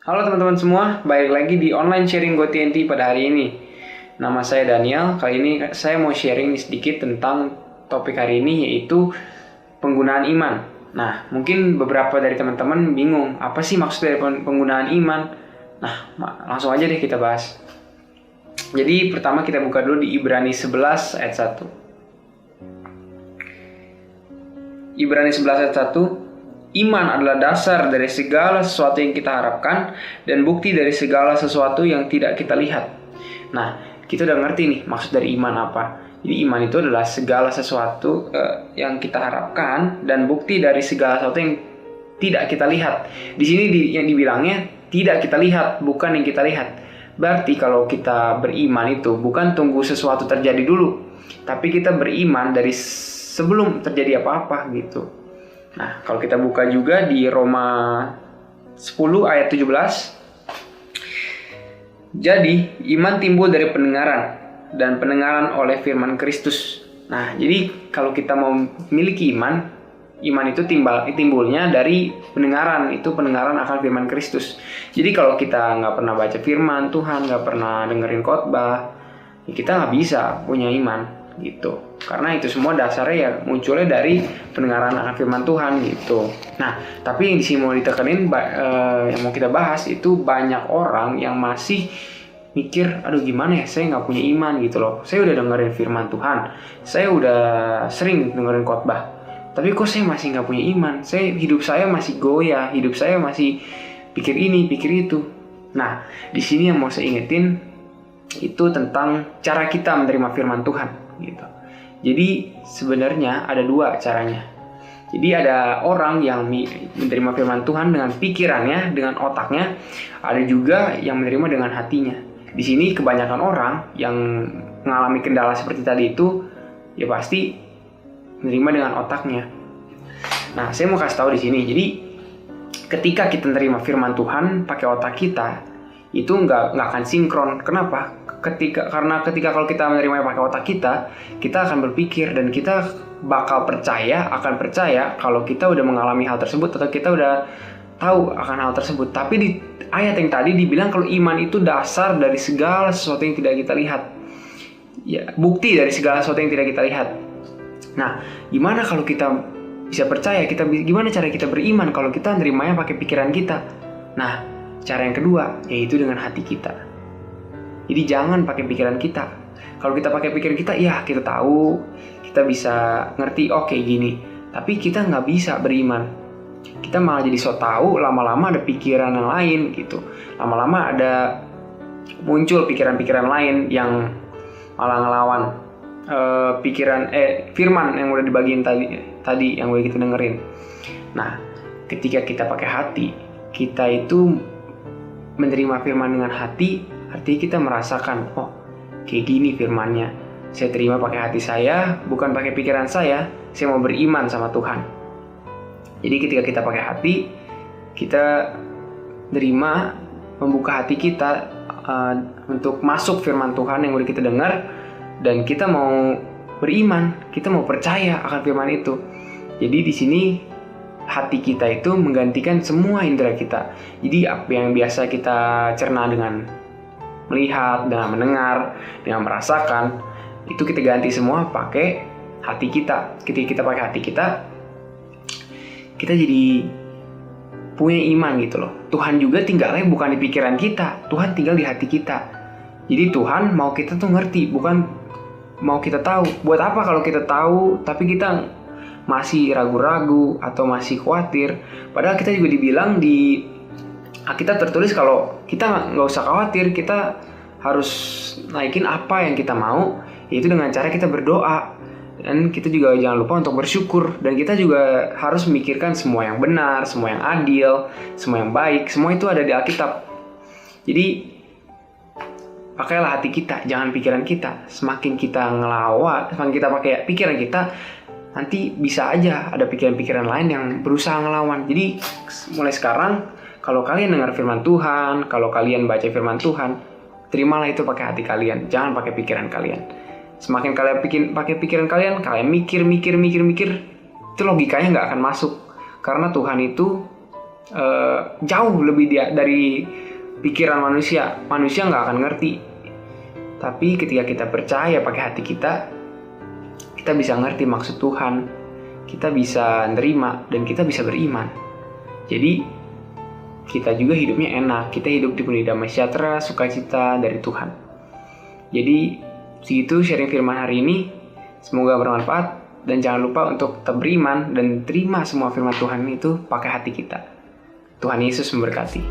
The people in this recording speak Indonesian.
Halo teman-teman semua, balik lagi di online sharing GoTNT pada hari ini. Nama saya Daniel, kali ini saya mau sharing sedikit tentang topik hari ini yaitu penggunaan iman. Nah, mungkin beberapa dari teman-teman bingung, apa sih maksud dari penggunaan iman? Nah, langsung aja deh kita bahas. Jadi pertama kita buka dulu di Ibrani 11 ayat 1. Ibrani 11 ayat 1. Iman adalah dasar dari segala sesuatu yang kita harapkan dan bukti dari segala sesuatu yang tidak kita lihat. Nah, kita udah ngerti nih maksud dari iman apa. Jadi iman itu adalah segala sesuatu yang kita harapkan dan bukti dari segala sesuatu yang tidak kita lihat. Di sini yang dibilangnya tidak kita lihat, bukan yang kita lihat. Berarti kalau kita beriman itu bukan tunggu sesuatu terjadi dulu, tapi kita beriman dari sebelum terjadi apa-apa gitu. Nah, kalau kita buka juga di Roma 10 ayat 17. Jadi, iman timbul dari pendengaran dan pendengaran oleh firman Kristus. Nah, jadi kalau kita mau memiliki iman itu timbulnya dari pendengaran, itu pendengaran akan firman Kristus. Jadi kalau kita nggak pernah baca firman Tuhan, nggak pernah dengerin khotbah, ya kita nggak bisa punya iman gitu, karena itu semua dasarnya ya munculnya dari pendengaran akan firman Tuhan gitu. Nah, tapi yang di sini mau ditekenin yang mau kita bahas itu banyak orang yang masih mikir, aduh gimana ya, saya nggak punya iman gitu loh. Saya udah dengerin firman Tuhan, saya udah sering dengerin khotbah, tapi kok saya masih nggak punya iman. Hidup saya masih goyah, hidup saya masih pikir ini, pikir itu. Nah, di sini yang mau saya ingetin itu tentang cara kita menerima firman Tuhan gitu. Jadi sebenarnya ada dua caranya. Jadi ada orang yang menerima firman Tuhan dengan pikirannya, dengan otaknya. Ada juga yang menerima dengan hatinya. Di sini kebanyakan orang yang mengalami kendala seperti tadi itu ya pasti menerima dengan otaknya. Nah, saya mau kasih tahu di sini. Jadi ketika kita menerima firman Tuhan pakai otak kita, itu nggak akan sinkron. Kenapa? Karena ketika kalau kita menerima pakai otak kita akan berpikir dan kita bakal akan percaya kalau kita udah mengalami hal tersebut atau kita udah tahu akan hal tersebut. Tapi di ayat yang tadi dibilang kalau iman itu dasar dari segala sesuatu yang tidak kita lihat. Ya, bukti dari segala sesuatu yang tidak kita lihat. Nah, gimana kalau kita bisa percaya? Gimana cara kita beriman kalau kita nerimanya pakai pikiran kita? Nah, cara yang kedua yaitu dengan hati kita. Jadi jangan pakai pikiran kita. Kalau kita pakai pikiran kita, ya kita tahu, kita bisa ngerti, oke gini. Tapi kita nggak bisa beriman. Kita malah jadi so tahu, lama-lama ada pikiran yang lain gitu. Lama-lama ada muncul pikiran-pikiran lain yang malah ngelawan firman yang udah dibagiin tadi yang udah kita dengerin. Nah, ketika kita pakai hati, kita itu menerima firman dengan hati. Artinya kita merasakan, oh kayak gini firmannya. Saya terima pakai hati saya, bukan pakai pikiran saya mau beriman sama Tuhan. Jadi ketika kita pakai hati, kita terima, membuka hati kita untuk masuk firman Tuhan yang udah kita dengar. Dan kita mau beriman, kita mau percaya akan firman itu. Jadi di sini hati kita itu menggantikan semua indera kita. Jadi apa yang biasa kita cerna dengan melihat, dengan mendengar, dengan merasakan, itu kita ganti semua pakai hati kita. Ketika kita pakai hati kita jadi punya iman gitu loh. Tuhan juga tinggalnya bukan di pikiran kita, Tuhan tinggal di hati kita. Jadi Tuhan mau kita tuh ngerti, bukan mau kita tahu. Buat apa kalau kita tahu tapi kita masih ragu-ragu atau masih khawatir? Padahal kita juga dibilang di kita tertulis kalau kita nggak usah khawatir, kita harus naikin apa yang kita mau, yaitu dengan cara kita berdoa. Dan kita juga jangan lupa untuk bersyukur. Dan kita juga harus memikirkan semua yang benar, semua yang adil, semua yang baik. Semua itu ada di Alkitab. Jadi pakailah hati kita, jangan pikiran kita. Semakin kita ngelawan, semakin kita pakai pikiran kita, nanti bisa aja ada pikiran-pikiran lain yang berusaha ngelawan. Jadi mulai sekarang, kalau kalian dengar firman Tuhan, kalau kalian baca firman Tuhan, terimalah itu pakai hati kalian, jangan pakai pikiran kalian. Semakin kalian pakai pikiran kalian mikir, itu logikanya nggak akan masuk. Karena Tuhan itu jauh lebih dari pikiran manusia. Manusia nggak akan ngerti. Tapi ketika kita percaya pakai hati kita bisa ngerti maksud Tuhan, kita bisa nerima, dan kita bisa beriman. Jadi kita juga hidupnya enak, kita hidup dipenuhi damai sejahtera, sukacita dari Tuhan. Jadi segitu sharing firman hari ini, semoga bermanfaat, dan jangan lupa untuk tetap beriman dan terima semua firman Tuhan itu pakai hati kita. Tuhan Yesus memberkati.